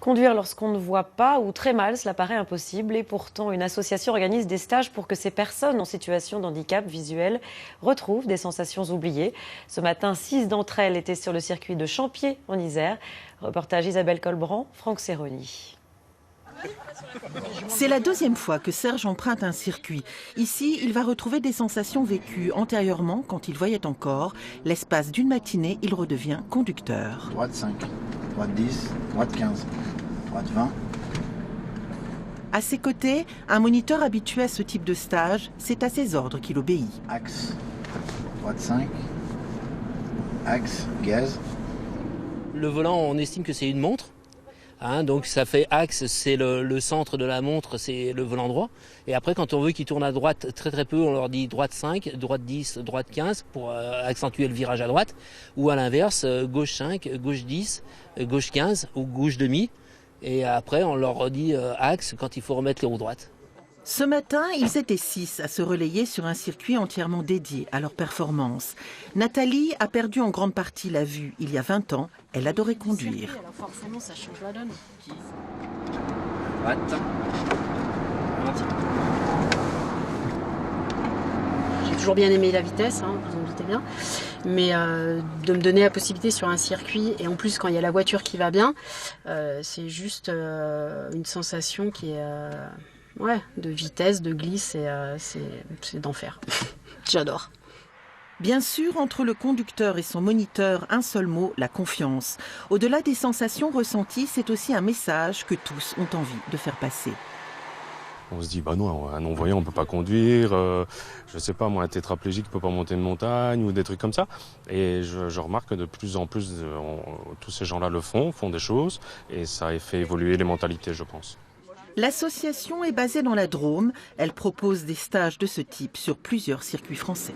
Conduire lorsqu'on ne voit pas ou très mal, cela paraît impossible. Et pourtant, une association organise des stages pour que ces personnes en situation de handicap visuel retrouvent des sensations oubliées. Ce matin, 6 d'entre elles étaient sur le circuit de Champier en Isère. Reportage Isabelle Colbrand, Franck Serroni. C'est la deuxième fois que Serge emprunte un circuit. Ici, il va retrouver des sensations vécues antérieurement quand il voyait encore. L'espace d'une matinée, il redevient conducteur. Droite 5, droite 10, droite 15, droite 20. À ses côtés, un moniteur habitué à ce type de stage, c'est à ses ordres qu'il obéit. Axe, droite 5, axe, gaz. Le volant, on estime que c'est une montre. Donc ça fait axe, c'est le centre de la montre, c'est le volant droit. Et après, quand on veut qu'il tourne à droite très peu, on leur dit droite 5, droite 10, droite 15 pour accentuer le virage à droite. Ou à l'inverse, gauche 5, gauche 10, gauche 15 ou gauche demi. Et après, on leur dit axe quand il faut remettre les roues droites. Ce matin, ils étaient 6 à se relayer sur un circuit entièrement dédié à leur performance. Nathalie a perdu en grande partie la vue il y a 20 ans. Elle adorait conduire. Alors forcément, ça change la donne. Droite. J'ai toujours bien aimé la vitesse, vous en doutez bien. Mais de me donner la possibilité sur un circuit, et en plus quand il y a la voiture qui va bien, c'est juste une sensation qui est... de vitesse, de glisse, c'est d'enfer. J'adore. Bien sûr, entre le conducteur et son moniteur, un seul mot, la confiance. Au-delà des sensations ressenties, c'est aussi un message que tous ont envie de faire passer. On se dit, non, un non-voyant, on ne peut pas conduire. Je sais pas, moi, un tétraplégique ne peut pas monter une montagne ou des trucs comme ça. Et je remarque que de plus en plus, tous ces gens-là le font des choses. Et ça a fait évoluer les mentalités, je pense. L'association est basée dans la Drôme. Elle propose des stages de ce type sur plusieurs circuits français.